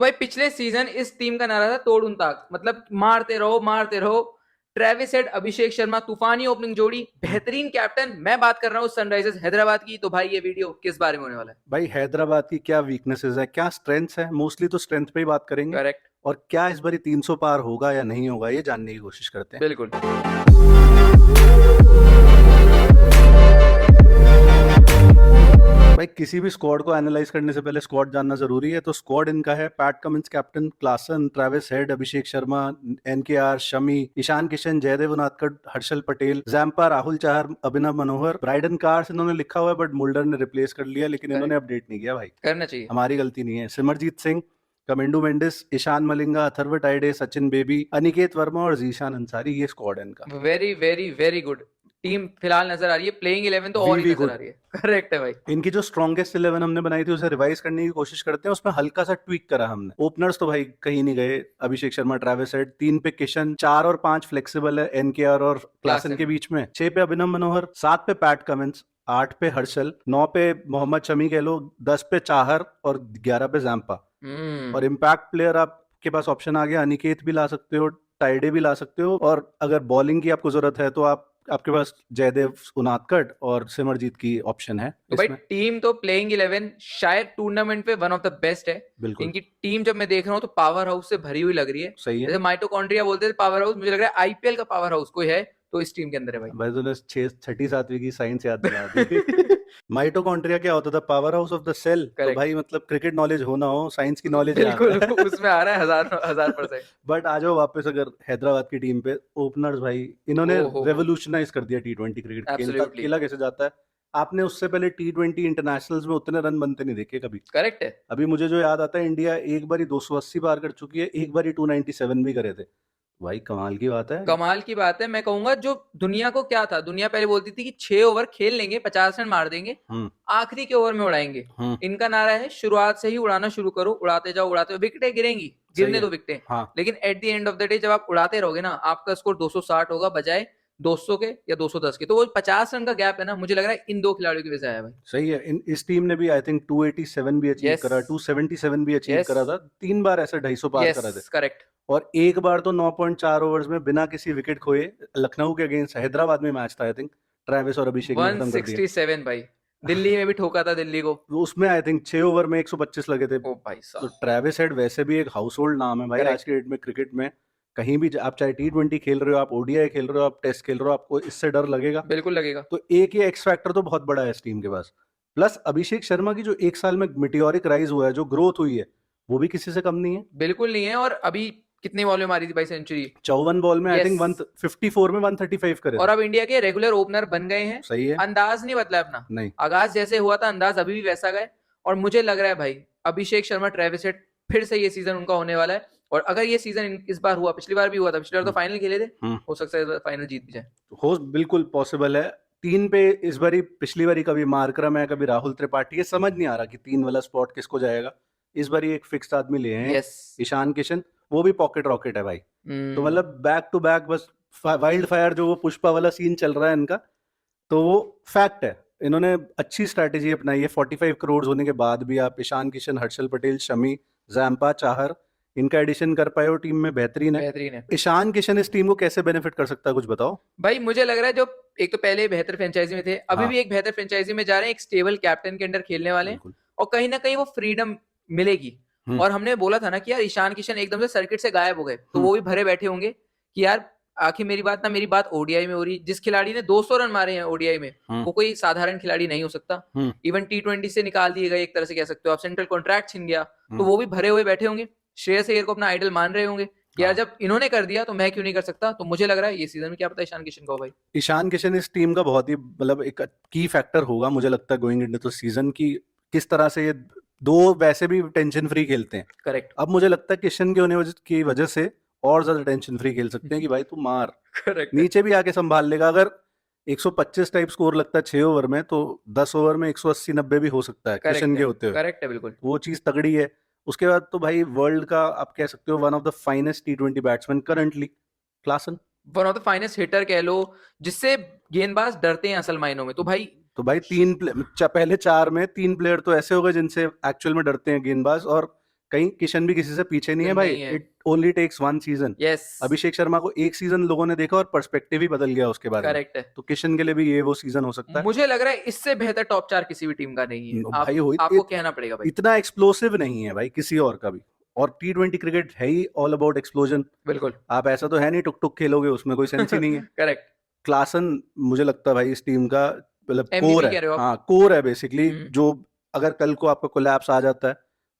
भाई पिछले सीजन इस टीम का नारा था तोड़ ताक, मतलब मारते रहो मारते रहो। ट्रेविस हेड, अभिषेक शर्मा, तूफानी ओपनिंग जोड़ी, बेहतरीन कैप्टन। मैं बात कर रहा हूँ सनराइजर्स हैदराबाद की। तो भाई ये वीडियो किस बारे में होने वाला है? भाई हैदराबाद की क्या वीकनेसेस है, क्या स्ट्रेंथ्स है, मोस्टली तो स्ट्रेंथ पे ही बात करेंगे। करेक्ट। और क्या इस बारी 300 पार होगा या नहीं होगा, ये जानने की कोशिश करते हैं। बिल्कुल। भाई किसी भी स्क्वाड को एनालाइज करने से पहले स्क्वाड जानना जरूरी है। तो स्क्वाड इनका है: Pat Cummins captain, Klaasen, Travis Head, Abhishek Sharma, NKR, Shami, Ishan Kishan, Jaydev Unadkat, Harshal Patel, Zampa, Rahul Chahar, Abhinav Manohar, Brydon Carse इन्होंने लिखा हुआ है बट मुल्डर ने रिप्लेस कर लिया, लेकिन इन्होंने करेक्ट। अपडेट नहीं किया भाई। करना चाहिए। हमारी गलती नहीं है। सिमरजीत सिंह, कमेंडू मेंडिस, ईशान मलिंगा, अथर्व टाइडे, सचिन बेबी, अनिकेत वर्मा और जीशान अंसारी, ये स्क्वाड है इनका। Very very very good team फिलहाल नजर आ रही है। प्लेइंग 11 तो और ही वी नजर आ गुड। रही है। करेक्ट है भाई। इनकी जो स्ट्रॉन्गेस्ट 11 हमने बनाई थी उसे रिवाइज करने की कोशिश करते हैं। उसमें हल्का सा ट्वीक करा हमने। ओपनर्स तो भाई कहीं नहीं गए: अभिषेक शर्मा, ट्रेविस हेड, 3 पे किशन, 4 और 5 फ्लेक्सिबल है एनकेआर और क्लासन के क्लासन। बीच में, 6 पे अभिनव मनोहर, 7 पे पैट कमिंस, 8 पे हर्षल, 9 पे मोहम्मद शमी कह लो, 10 पे चाहर और 11 पे जैम्पा। और इम्पैक्ट प्लेयर आपके पास ऑप्शन आ गया: अनिकेत भी ला सकते हो, टाइडे भी ला सकते हो, और अगर बॉलिंग की आपको जरूरत है तो आपके पास जयदेव उनादकट और सिमरजीत की ऑप्शन है तो भाई इसमें। टीम तो प्लेइंग 11 शायद टूर्नामेंट पे वन ऑफ द बेस्ट है। बिल्कुल इनकी टीम जब मैं देख रहा हूँ तो पावर हाउस से भरी हुई लग रही है। सही है। जैसे माइटोकॉन्ड्रिया बोलते थे पावर हाउस, मुझे लग रहा है आईपीएल का पावर हाउस कोई है तो इस टीम के अंदर है भाई। भाई तूने छठी सातवीं की साइंस याद दिला दी। माइटोकॉन्ड्रिया क्या होता था? Powerhouse of the cell. तो करेक्ट। भाई मतलब क्रिकेट नॉलेज हो ना हो, साइंस की नॉलेज यहाँ बिल्कुल पे है। उसमें आ रहा है हजार हजार परसेंट। बट आ जाओ वापस अगर हैदराबाद की टीम पे। ओपनर्स भाई इन्होंने ओ हो। रेवोल्यूशनाइज कर दिया टी20 क्रिकेट। खेलता एब्सोल्युटली। खेला कैसे जाता है? आपने उससे पहले टी20 इंटरनेशनल्स में उतने रन बनते नहीं देखे कभी। करेक्ट है। अभी मुझे जो याद आता है, इंडिया एक बारी 280 पार कर चुकी है, एक बारी 297 भी करे थे। भाई कमाल की बात है। कमाल की बात है। मैं कहूंगा जो दुनिया को क्या था, दुनिया पहले बोलती थी कि 6 ओवर खेल लेंगे, 50 रन मार देंगे, हम्म आखिरी के ओवर में उड़ाएंगे। हम्म इनका नारा है शुरुआत से ही उड़ाना शुरू करो, उड़ाते जाओ उड़ाते जाओ, विकेटें गिरेंगी, सही गिरने है। दो विकेटें। हाँ लेकिन at the end of the day जब आप उड़ाते रहोगे ना, आपका स्कोर 260 होगा बजाय 200 के या 210 के। तो वो 50 रन का गैप है ना, मुझे लग रहा है इन दो खिलाड़ियों की वजह से आया भाई। सही है। इस टीम ने भी आई थिंक 287 भी अचीव यस। करा, 277 भी अचीव यस। करा था। 3 बार ऐसे 250 पार यस। करा थे। करेक्ट। और एक बार तो 9.4 ओवर्स में बिना किसी विकेट खोए, लखनऊ के अगेंस्ट हैदराबाद में मैच था आई थिंक, ट्रेविस और अभिषेक ने खत्म कर दिया। 167 भाई। दिल्ली में भी ठोका था दिल्ली को। तो उसमें आई थिंक 6 ओवर में 125 लगे थे। ओ भाई तो साहब। ट्रेविस हेड वैसे भी एक हाउस होल्ड नाम है भाई आज करेक्ट। के डेट में क्रिकेट में। कहीं भी आप चाहे टी20 खेल रहे हो, आप ओडीआई खेल रहे हो, आप टेस्ट खेल रहे हो, आपको इससे डर लगेगा। बिल्कुल लगेगा। तो एक ये एक्स फैक्टर तो बहुत बड़ा है इस टीम के पास। प्लस अभिषेक शर्मा की जो एक साल में मिटियोरिक राइज हुआ है, जो ग्रोथ हुई है, वो भी किसी से कम नहीं है। बिल्कुल नहीं है। और अभी कितनी बॉल में मारी थी भाई सेंचुरी? 54 बॉल में आई यस। थिंक 154 में 135 करे और थे। अब इंडिया के रेगुलर ओपनर बन गए हैं। सही है। अंदाज नहीं बदला अपना। नहीं। आगाज जैसे हुआ था अंदाज अभी भी वैसा गए। और मुझे लग रहा है भाई अभिषेक शर्मा, ट्रेविस हेड, फिर से ये सीजन उनका होने वाला है। और अगर ये सीजन इस बार हुआ, पिछली बार भी हुआ था, पिछली बार तो हम्म, फाइनल खेले थे, हम्म। हो सकता है फाइनल जीत भी जाए। हो बिल्कुल पॉसिबल है। 3 पे इस बारी, पिछली बारी कभी मार्करम है, कभी राहुल त्रिपाठी, ये समझ नहीं आ रहा कि 3 वाला स्पॉट किसको जाएगा। इस बारी एक फिक्स्ड आदमी लिए हैं, यस। ईशान किशन। वो भी पॉकेट रॉकेट है भाई। तो हम्म। मतलब बैक टू बैक बस वाइल्ड फायर, जो वो पुष्पा वाला सीन चल रहा है इनका, तो वो फैक्ट है। इन्होंने अच्छी स्ट्रैटेजी अपनाई है। 45 करोड़ होने के बाद भी आप ईशान किशन, हर्षल पटेल, शमी, जैम्पा, चाहर, इनका एडिशन कर पाए हो टीम में, बेहतरीन है। बेहतरीन है। ईशान किशन इस टीम को कैसे बेनिफिट कर सकता है, कुछ बताओ। भाई मुझे लग रहा है जो एक तो पहले बेहतर फ्रेंचाइजी में थे, अभी हाँ भी एक बेहतर फ्रेंचाइजी में जा रहे हैं, एक स्टेबल कैप्टन के अंडर खेलने वाले हैं। बिल्कुल। और कहीं ना कहीं वो फ्रीडम मिलेगी। हम्म और हमने बोला था ना कि यार ईशान किशन एकदम से सर्किट से गायब हो गए, तो हम्म वो भी भरे बैठे होंगे कि यार आखिर मेरी बात ना, मेरी बात ओडीआई में हो रही। जिस खिलाड़ी ने 200 रन मारे हैं ओडीआई में, हम्म वो कोई साधारण खिलाड़ी नहीं हो सकता। हम्म इवन टी20 से निकाल दिए गए, एक तरह से कह सकते हो आप, सेंट्रल कॉन्ट्रैक्ट छिन गया। तो हम्म। वो भी भरे हुए बैठे होंगे। श्रेयस अय्यर को अपना आइडल मान रहे होंगे कि यार हाँ, जब इन्होंने कर दिया तो मैं क्यों नहीं कर सकता। तो मुझे लग रहा है ये सीजन में क्या पता ईशान किशन को भाई। ईशान किशन इस टीम का बहुत ही मतलब एक की फैक्टर होगा मुझे लगता है गोइंग इनटू द सीजन की। किस तरह से ये दो वैसे भी टेंशन फ्री खेलते हैं। करेक्ट। अब मुझे लगता है किशन के होने की वजह से और ज्यादा टेंशन फ्री खेल सकते हैं कि भाई तू मार, करेक्ट है। नीचे भी आके संभाल लेगा। अगर 125 टाइप स्कोर लगता है 6 ओवर में, तो 10 ओवर में 180-90 भी हो सकता है किशन करेक्ट के है। होते हुए। करेक्ट है बिल्कुल। वो चीज तगड़ी है। उसके बाद तो भाई वर्ल्ड का आप कह सकते हो वन ऑफ द फाइनेस्ट टी20 batsman currently, Klaasen. One of the finest hitter कह लो, जिससे गेंदबाज डरते हैं असल मायनों में। तो भाई तो भाई पहले 4 में 3 प्लेयर तो ऐसे हो गए जिनसे एक्चुअल में डरते हैं गेंदबाज। और कहीं किशन भी किसी से पीछे नहीं है भाई, नहीं है। It only takes one season. Yes, Abhishek Sharma को एक सीजन लोगों ने देखा और पर्सपेक्टिव ही बदल गया उसके बारे में। करेक्ट है। तो किशन के लिए भी ये वो सीजन हो सकता है। मुझे लग रहा है इससे बेहतर टॉप 4 किसी भी टीम का नहीं है। भाई हो आपको कहना पड़ेगा भाई। इतना एक्सप्लोसिव नहीं है भाई किसी और का भी। और T20 क्रिकेट है ही ऑल अबाउट एक्सप्लोजन। बिल्कुल आप ऐसा तो है नहीं टुक टुक खेलोगे, उसमें कोई सेंस ही नहीं है। करेक्ट। क्लासन मुझे लगता है भाई इस टीम का मतलब कोर MVP है। कह रहे हो आप? हाँ कोर है बेसिकली, हम्म। जो अगर कल को आपका कोलैप्स आ जाता है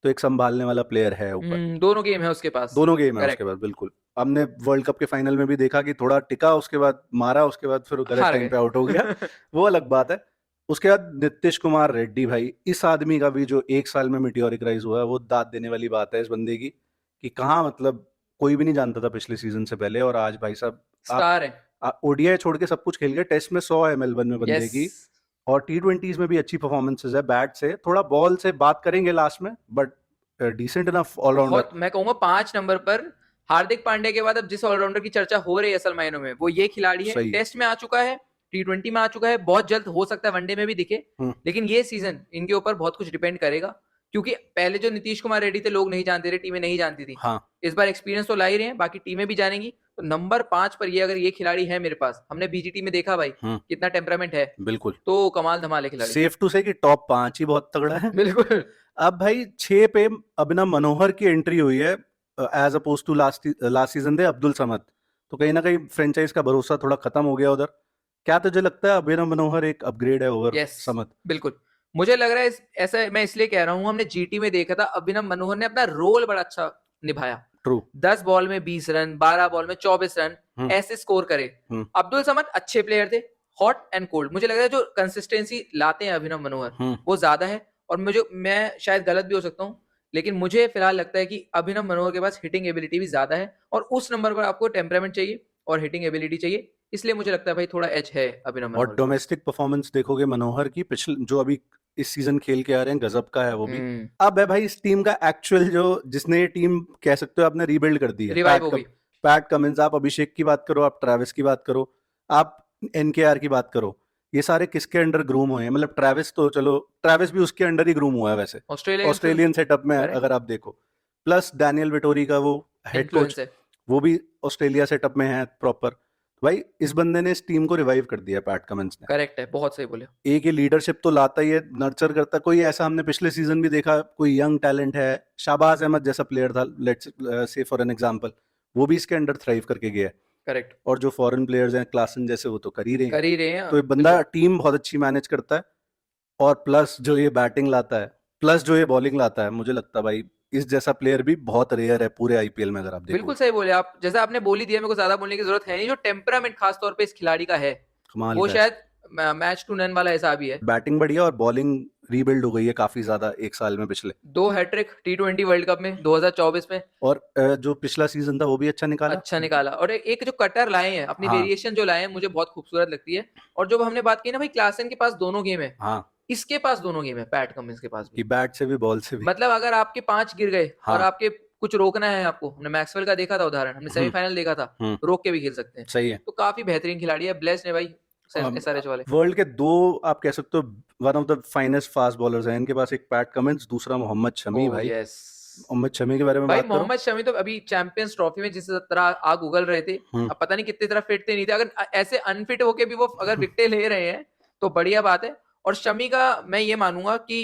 तो एक संभालने वाला प्लेयर है ऊपर। दोनों गेम है उसके पास। दोनों गेम है उसके करेक्ट, बाद, बिल्कुल। हमने वर्ल्ड कप के फाइनल में भी देखा कि थोड़ा टिका, उसके बाद मारा, उसके बाद फिर गलत हार टाइम गए पे आउट हो गया। वो अलग बात है। उसके बाद नीतीश कुमार रेड्डी भाई, इस आदमी का भी जो एक साल में मिटियोरिक राइज हुआ है, वो दाद देने वाली बात है इस बंदे की, कि कहाँ मतलब कोई भी नहीं जानता था पिछले सीजन से पहले, और आज भाई साहब आप स्टार है। ओडीआई छोड़ के सब कुछ खेल गए। टेस्ट में 100 है मेलबर्न में बंदे यस, की, और T20s में भी अच्छी परफॉर्मेंसेज है। बैट से थोड़ा, बॉल से बात करेंगे लास्ट में, बट डिसेंट इनफ ऑलराउंडर। बहुत, मैं कहूंगा 5 नंबर पर हार्दिक पांड्या के बाद अब जिस ऑलराउंडर की चर्चा हो रही है असल मायनों में, वो ये खिलाड़ी है। सही। टेस्ट में आ चुका है, T20 में आ चुका है, बहुत जल्द हो सकता है वनडे में भी दिखे। लेकिन ये सीजन इनके ऊपर बहुत कुछ डिपेंड करेगा, क्योंकि पहले जो नीतीश कुमार रेड्डी थे लोग नहीं जानते थे, टीमें नहीं जानती थी। हाँ इस बार एक्सपीरियंस तो ला ही रहे हैं, बाकी टीमें भी जानेंगी। तो नंबर 5 पर ये अगर ये खिलाड़ी है मेरे पास, हमने बीजीटी में देखा भाई कितना टेम्परामेंट है, बिल्कुल। तो कमाल धमाल है खिलाड़ी। सेफ टू से कि टॉप 5 ही बहुत तगड़ा है। बिल्कुल। अब भाई 6 पे अभिनव मनोहर की एंट्री हुई है, as oppose to last season थे अब्दुल समद। तो कहीं ना कहीं फ्रेंचाइज का भरोसा थोड़ा खत्म हो गया उधर। क्या तुझे लगता है अभिनव मनोहर एक अपग्रेड है ओवर यस, समद? बिल्कुल। मुझे लग रहा है ऐसा मैं इसलिए कह रहा हूँ, हमने जीटी में देखा था अभिनव मनोहर ने अपना रोल बड़ा अच्छा निभाया। ट्रू। 10 बॉल में 20 रन, 12 बॉल में 24 रन ऐसे स्कोर करे। अब्दुल समद अच्छे प्लेयर थे, हॉट एंड कोल्ड। मुझे लग रहा है जो कंसिस्टेंसी लाते हैं अभिनव मनोहर वो ज्यादा है। और मैं शायद गलत भी हो सकता हूँ, लेकिन मुझे फिलहाल लगता है कि अभिनव मनोहर के पास हिटिंग एबिलिटी भी ज्यादा है, और उस नंबर पर आपको टेम्परामेंट चाहिए और हिटिंग एबिलिटी चाहिए। इसलिए मुझे लगता है भाई थोड़ा एज है अभिनव मनोहर और डोमेस्टिक परफॉर्मेंस देखोगे मनोहर की, पिछले जो अभी इस सीजन खेल के आ रहे हैं, गजब का है वो भी। अब है भाई इस टीम का एक्चुअल जो, जिसने ये टीम कह सकते हो आपने रीबिल्ड कर दी है, रिवाइव हो गई। पैट कमिंस, आप अभिषेक की बात करो, आप ट्रेविस की बात करो, आप एनकेआर की बात करो, ये सारे किसके अंडर ग्रूम हुए हैं? मतलब ट्रेविस तो चलो, ट्रेविस भी उसके अंडर ही ग्रूम हुआ है वैसे, ऑस्ट्रेलियन सेटअप में अगर आप देखो। प्लस डैनियल विटोरी का वो हेड कोच, वो भी ऑस्ट्रेलिया सेटअप में है प्रॉपर। भाई इस बंदे ने इस टीम को रिवाइव कर दिया, पैट कमिंस ने। करेक्ट है, बहुत सही बोले। एक ये लीडरशिप तो लाता ही है, नर्चर करता। कोई ऐसा हमने पिछले सीजन भी देखा, कोई यंग टैलेंट है, शाहबाज अहमद जैसा प्लेयर था, let's say for an example, वो भी इसके अंडर थ्राइव करके गया है। करेक्ट। और जो फॉरेन प्लेयर्स हैं क्लासन जैसे, वो तो कर ही रहे हैं। तो ये बिल्कुल। बंदा टीम बहुत अच्छी मैनेज करता है, और प्लस जो ये बैटिंग लाता है, प्लस जो ये बॉलिंग लाता है, मुझे लगता है भाई इस जैसा प्लेयर भी बहुत रेयर है पूरे आईपीएल में, अगर आप देखो। बिल्कुल सही बोले आप, जैसे आपने बोली दिया, मेरे को ज्यादा बोलने की जरूरत है नहीं। जो टेम्परामेंट खास तौर पे इस खिलाड़ी का है, वो शायद मैच टू नन वाला ऐसा भी है। बैटिंग बढ़िया और बॉलिंग रीबिल्ड हो गई है काफी ज्यादा एक साल में। पिछले 2 हैट्रिक T20 वर्ल्ड कप में 2024 में, और जो पिछला सीजन था वो भी अच्छा निकाला। और एक जो कटर लाए हैं अपनी वेरिएशन जो लाए हैं, मुझे बहुत खूबसूरत लगती है। और जो हमने बात की ना भाई, क्लासन के पास दोनों गेम है, इसके पास दोनों गेम है, पैट कमिंस के पास भी, बैट से भी बॉल से भी। मतलब अगर आपके 5 गिर गए और आपके कुछ रोकना है आपको, हमने मैक्सवेल का देखा था उदाहरण, हमने सेमीफाइनल देखा था, रोक के भी खेल सकते हैं। सही है। तो काफी बेहतरीन खिलाड़ी है, ब्लेस्ड है भाई एसआरएच वाले। वर्ल्ड के 2 आप कह सकते हो one of the finest fast bowlers हैं इनके पास, एक पैट कमिंस, दूसरा मोहम्मद शमी। भाई मोहम्मद शमी के बारे में भाई, मोहम्मद शमी तो अभी चैंपियंस ट्रॉफी में जिस तरह आग उगल रहे थे, अब पता नहीं कितनी तरह फिट थे नहीं थे। अगर ऐसे अनफिट होके भी वो अगर विकेटें ले रहे हैं तो बढ़िया बात है। और शमी का मैं ये मानूंगा कि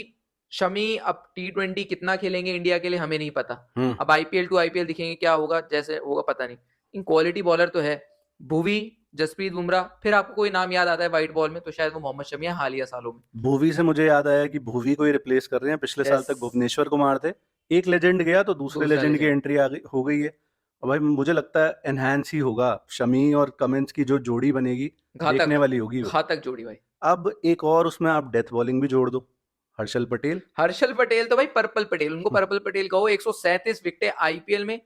शमी अब T20 कितना खेलेंगे इंडिया के लिए हमें नहीं पता। अब IPL टू IPL दिखेंगे क्या होगा, जैसे होगा पता नहीं। इन क्वालिटी बॉलर तो है, भुवी, जसप्रीत बुमराह, फिर आपको कोई नाम याद आता है व्हाइट बॉल में तो शायद वो मोहम्मद शमी है हालिया सालों में। भुवी से मुझे याद आया कि भुवी को ही रिप्लेस कर रहे हैं। पिछले साल तक भुवनेश्वर कुमार थे, एक लेजेंड गया तो दूसरे लेजेंड की एंट्री हो गई है। और भाई मुझे लगता है एनहांस ही होगा, शमी और कमिंस की जो जोड़ी बनेगी देखने वाली होगी, घातक जोड़ी भाई। अब एक और उसमें आप डेथ बॉलिंग भी जोड़ दो, हर्षल पटेल तो भाई पर्पल पटेल, उनको पर्पल पटेल कहो। 137 विकेटें आईपीएल में।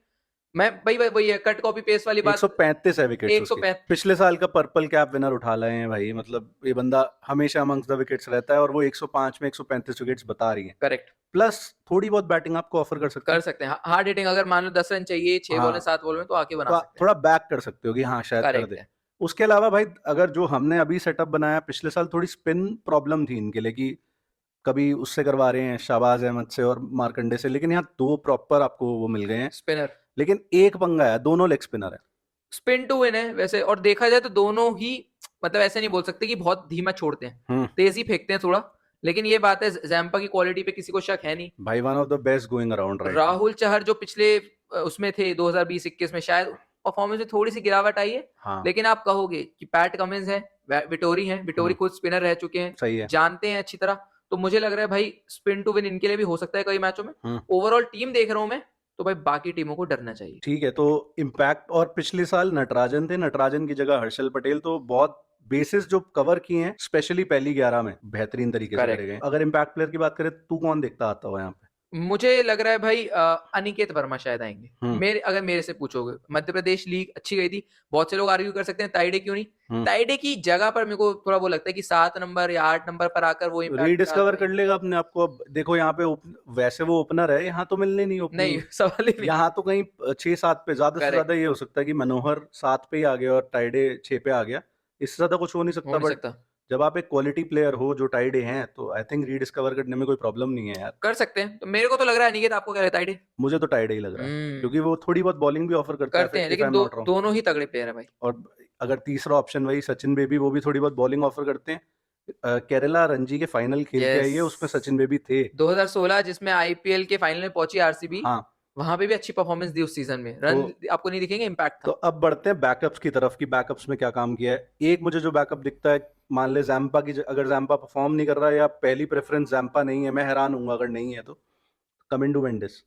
मैं भाई वही है, कट कॉपी पेस्ट वाली बात। 135 है विकेट्स उसके। पिछले साल का पर्पल कैप विनर उठा लाए हैं भाई, मतलब ये बंदा हमेशा अमंग्स द विकेट्स रहता है, और वो 105 में 135 विकेट्स बता रही है। करेक्ट। प्लस थोड़ी बहुत बैटिंग आपको ऑफर कर सकते हैं। हार्ड हिटिंग, अगर मान लो 10 रन चाहिए 6 बॉल में 7 बॉल में, तो आके बना सकते हैं, थोड़ा बैक कर सकते हो कि हाँ शायद कर दे। उसके अलावा भाई अगर जो हमने अभी सेटअप बनाया, पिछले साल थोड़ी स्पिन प्रॉब्लम थी इनके लिए कि कभी उससे करवा रहे हैं शाहबाज अहमद से और मार्कंडे से, लेकिन यहाँ दो प्रॉपर आपको वो मिल गए हैं। स्पिनर, लेकिन एक पंगा है, दोनों लेग स्पिनर है। स्पिन टू विन है वैसे, और देखा जाए तो दोनों ही, मतलब ऐसे नहीं बोल सकते कि बहुत धीमा छोड़ते हैं, तेजी फेंकते हैं थोड़ा, लेकिन ये बात है जैम्पा की क्वालिटी पे किसी को शक है नहीं भाई, one of the best going around right. Rahul Chahar जो पिछले उसमें थे 2020-21 में, शायद परफॉर्मेंस में थोड़ी सी गिरावट आई है, हाँ, लेकिन आप कहोगे कि पैट कमिंस है, विटोरी है, विटोरी खुद स्पिनर रह चुके हैं, सही है। जानते हैं अच्छी तरह, तो मुझे लग रहा है भाई स्पिन टू विन इनके लिए भी हो सकता है कई मैचों में। ओवरऑल टीम देख रहा हूं मैं, तो भाई बाकी टीमों को डरना चाहिए। ठीक है, तो इम्पैक्ट और पिछले साल नटराजन थे, नटराजन की जगह हर्षल पटेल, तो बहुत बेसिस जो कवर किए हैं स्पेशली पहली 11 में बेहतरीन तरीके से करे गए। अगर इम्पैक्ट प्लेयर की बात करें, तू कौन देखता आता हो यहाँ पे? मुझे लग रहा है भाई अनिकेत वर्मा शायद आएंगे, अगर मेरे से पूछोगे। मध्य प्रदेश लीग अच्छी गई थी, बहुत से लोग आर्ग्यू कर सकते हैं ताइडे क्यों नहीं, ताइडे की जगह पर मेरे को थोड़ा वो लगता है कि 7 नंबर या 8 नंबर पर आकर वो रीडिस्कवर कर लेगा अपने आप को। अब देखो यहाँ पे वैसे वो ओपनर है, यहाँ तो मिलने नहीं ओपनर, नहीं सवाल ही नहीं। यहाँ तो कहीं 6-7 पे, ज्यादा से ज्यादा ये हो सकता है कि मनोहर 7 पे ही आ गया और टाइडे 6 पे आ गया, इससे ज्यादा कुछ हो नहीं सकता। बट जब आप एक क्वालिटी प्लेयर हो जो टाइडे हैं, तो आई थिंक रीडिस्कवर करने में कोई प्रॉब्लम नहीं है यार, कर सकते हैं। तो मेरे को तो लग रहा है अनिकेत, आपको क्या लगता है टाइडे? मुझे तो टाइडे ही लग रहा है, क्योंकि वो थोड़ी बहुत बॉलिंग भी ऑफर करते हैं, लेकिन दोनों ही तगड़े प्लेयर है भाई। और अगर तीसरा ऑप्शन वही सचिन बेबी, वो भी थोड़ी बहुत बॉलिंग ऑफर करते हैं। केरला रणजी के फाइनल खेल के आई है, उसमें सचिन बेबी थे 2016, जिसमें आईपीएल के फाइनल में पहुंची आरसीबी। हाँ, वहां पे भी अच्छी परफॉर्मेंस दी उस सीजन में, रन आपको नहीं दिखेंगे, इम्पैक्ट था। तो अब बढ़ते हैं बैकअप्स की तरफ कि बैकअप्स में क्या काम किया है। एक मुझे जो बैकअप दिखता है, मान ले जैम्पा की, अगर जैम्पा परफॉर्म नहीं कर रहा है या पहली प्रेफरेंस जैम्पा नहीं है, मैं हैरान हूंगा अगर नहीं है तो, कमिंडू मेंडिस।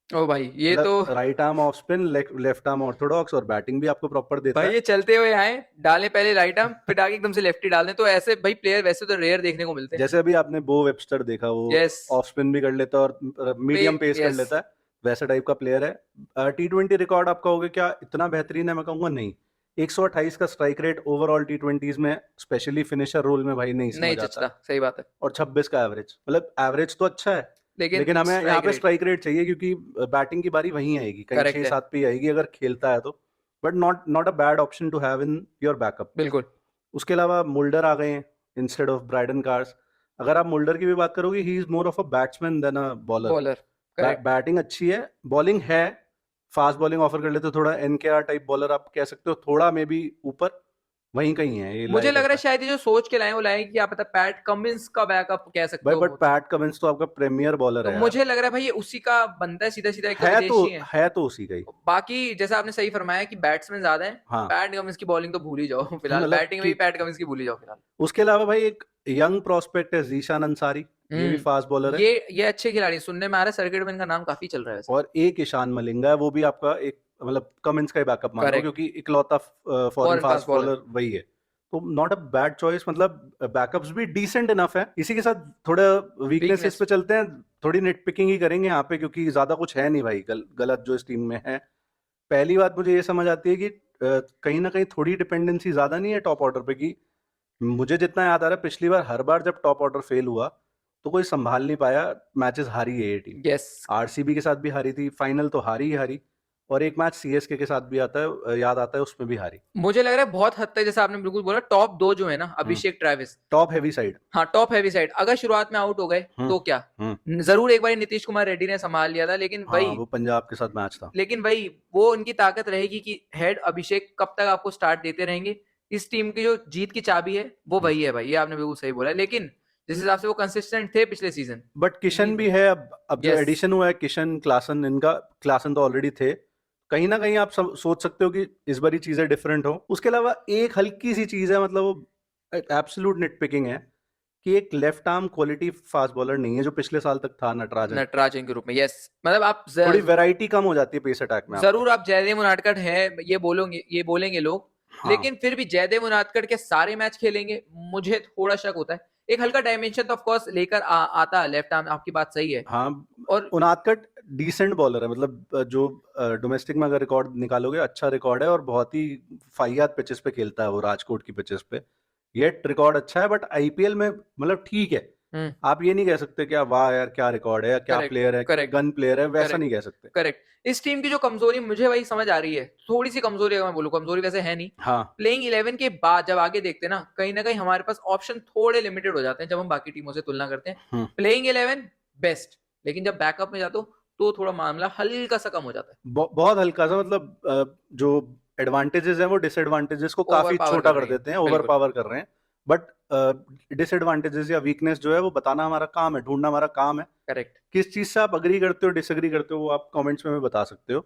ओ भाई, ये तो right arm off spin, left arm Orthodox, और बैटिंग भी आपको प्रॉपर देता भाई, ये चलते हुए आए, डालें पहले राइट आर्म, फिर आगे एकदम से लेफ्टी डाल दें, तो ऐसे भाई प्लेयर वैसे तो रेयर देखने को मिलते हैं। जैसे अभी आपने बो वेबस्टर देखा, वो ऑफ स्पिन भी कर लेता है और मीडियम पेस कर लेता है, वैसा टाइप का प्लेयर है। T20 रिकॉर्ड आपका होगा क्या इतना बेहतरीन है? मैं कहूंगा नहीं। 128 का स्ट्राइक रेट ओवरऑल T20s में, स्पेशली फिनिशर रोल में भाई नहीं समझ आता। सही बात है। और 26 का एवरेज, मतलब एवरेज तो अच्छा है, लेकिन हमें यहाँ पे स्ट्राइक रेट चाहिए, क्योंकि बैटिंग की बारी वहीं आएगी, कहीं 6-7 पे आएगी अगर खेलता है तो। But not a bad option to have in your backup. बिल्कुल। उसके अलावा मुल्डर आ गए हैं इंस्टेड ऑफ ब्राइडन कार्स। अगर आप मुल्डर की भी बात करोगे, he is more of a batsman than a bowler. Batting अच्छी है, बॉलिंग है, फास्ट बॉलिंग ऑफर कर लेते, थोड़ा एनकेआर टाइप बॉलर आप कह सकते हो, थोड़ा मे बी ऊपर वहीं कहीं है। ये मुझे लग रहा है शायद ये जो सोच के लाए वो लाए कि आप पता पैट कमिंस का बैकअप कह सकते हो भाई, बट पैट कमिंस तो आपका प्रीमियर बॉलर है। मुझे लग रहा है भाई ये उसी का बनता है, सीधा सीधा है तो उसी का ही। बाकी जैसा आपने सही फरमाया कि बैट्समैन ज्यादा है, पैट कमिंस की बॉलिंग तो भूल ही जाओ फिलहाल, बैटिंग में भी पैट कमिंस की भूल ही जाओ फिलहाल। उसके अलावा भाई एक यंग प्रोस्पेक्ट है जीशान अंसारी, ये भी फास्ट बॉलर है। ये अच्छे खिलाड़ी, सुनने में आ रहा है सर्किट में इनका नाम काफी चल रहा है। और एक ईशान मलिंगा है, वो भी आपका एक मतलब कमिंस का ही बैकअप मान लो, क्योंकि इकलौता फॉरेन फास्ट बॉलर वही है, तो नॉट अ बैड चॉइस। मतलब बैकअप्स भी डिसेंट इनफ है। इसी के साथ थोड़ा वीकनेसेस पे चलते हैं, थोड़ी नेट पिकिंग ही करेंगे यहाँ पे, क्योंकि ज्यादा कुछ है नहीं भाई गलत जो इस टीम में है। पहली बात मुझे ये समझ आती है कि कहीं ना कहीं थोड़ी डिपेंडेंसी ज्यादा नहीं है टॉप ऑर्डर पे की। मुझे जितना याद आ रहा है, पिछली बार हर बार जब टॉप ऑर्डर फेल हुआ तो कोई संभाल नहीं पाया, मैचेस हारी है ये टीम। आरसीबी के साथ भी हारी थी, फाइनल तो हारी ही हारी, और एक मैच सीएसके के साथ भी आता है, याद आता है, उसमें भी हारी। मुझे लग रहा है बहुत हद तक, जैसा आपने बिल्कुल बोला, टॉप दो जो है ना, अभिषेक ट्रेविस, टॉप हैवी साइड। हाँ, टॉप हैवी साइड, अगर शुरुआत में आउट हो गए तो क्या, जरूर एक बार नीतीश कुमार रेड्डी ने संभाल लिया था, लेकिन वही वो पंजाब के साथ मैच था, लेकिन वही वो उनकी ताकत रहेगी कि हेड अभिषेक कब तक आपको स्टार्ट देते रहेंगे। इस टीम की जो जीत की चाबी है वो वही है भाई, ये आपने बिल्कुल सही बोला, लेकिन जिस हिसाब से वो कंसिस्टेंट थे पिछले सीजन। बट किशन भी है, अब जो एडिशन हुआ है किशन, क्लासन, इनका क्लासन तो ऑलरेडी थे, कहीं ना कहीं आप सोच सकते हो कि इस बारी चीजें डिफरेंट हो। उसके अलावा एक हल्की सी चीज है, मतलब वो एब्सोल्यूट नेट पिकिंग है कि एक left arm quality fast bowler नहीं है, जो पिछले साल तक था नटराजन के रूप में। यस, मतलब आप थोड़ी वैरायटी कम हो जाती है पेस अटैक में। जरूर आप जयदेव उनादकट है ये बोलेंगे लोग, लेकिन फिर भी जयदेव उनादकट के सारे मैच खेलेंगे, मुझे थोड़ा शक होता है। एक हल्का डायमेंशन तो ऑफ कोर्स लेकर आता है लेफ्ट आर्म, आपकी बात सही है। हाँ, और उनादकट डिसेंट बॉलर है, मतलब जो डोमेस्टिक में अगर रिकॉर्ड निकालोगे अच्छा रिकॉर्ड है, और बहुत ही फाइयात पिचेस पे खेलता है वो, राजकोट की पिचेस पे ये रिकॉर्ड अच्छा है। बट आईपीएल में मतलब ठीक है, हम्म, आप ये नहीं कह सकते कि वाह यार क्या रिकॉर्ड है या क्या करेक्ट, प्लेयर है, करेक्ट, गन प्लेयर है, वैसा करेक्ट, नहीं कह सकते। करेक्ट। इस टीम की जो कमजोरी मुझे वही समझ आ रही है, थोड़ी सी कमजोरी अगर मैं बोलूं, कमजोरी वैसे है नहीं, हाँ प्लेइंग 11 के बाद जब आगे देखते हैं ना कहीं हमारे पास ऑप्शन थोड़े लिमिटेड हो जाते हैं जब हम बाकी टीमों से तुलना करते हैं। हम्म, प्लेइंग 11 बेस्ट, लेकिन जब बैकअप में जाते हो तो थोड़ा मामला हल्का सा कम हो जाता है, बहुत हल्का सा, मतलब जो एडवांटेजेस हैं वो डिसएडवांटेजेस को ओवर काफी पावर छोटा कर कर रही है, देते हैं, ओवर बिल्कुल। पावर कर रहे हैं। बट डिसएडवांटेजेस या वीकनेस जो है वो बताना हमारा काम है, ढूंढना हमारा काम है। करेक्ट। किस चीज से आप अग्री करते हो, डिसएग्री करते हो, वो आप कमेंट्स में हमें बता सकते हो।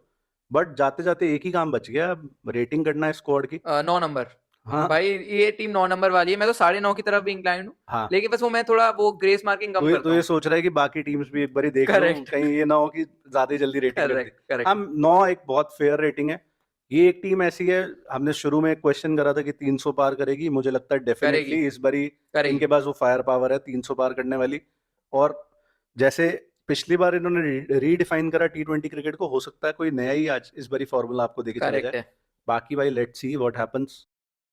बट जाते जाते एक ही काम बच गया, रेटिंग करना है स्क्वाड की। 9 नंबर। हाँ भाई ये टीम 9 नंबर वाली है, मैं तो 9.5 की तरफ भी इंक्लाइंड हूँ, हाँ। लेकिन बस वो मैं थोड़ा वो ग्रेस मार्किंग कम तो करता ये हूँ। सोच रहा है कि बाकी टीम्स भी एक बार देख लूं, करेक्ट, कहीं ये ना हो कि ज्यादा ही जल्दी रेटिंग कर दी। करेक्ट, करेक्ट, हम 9 एक बहुत फेयर रेटिंग है। ये एक टीम ऐसी है, हमने शुरू में एक क्वेश्चन करा था कि 300 पार करेगी, मुझे लगता है करेगी, डेफिनेटली इस बारी करेगी। इनके पास वो फायर पावर है 300 पार करने वाली। और जैसे पिछली बार इन्होंने रीडिफाइन करा T20 क्रिकेट को, हो सकता है कोई नया ही आज इस बारी फॉर्मूला आपको देके चला करेक्ट जाए। है। बाकी भाई लेट्स सी व्हाट हैपेंस।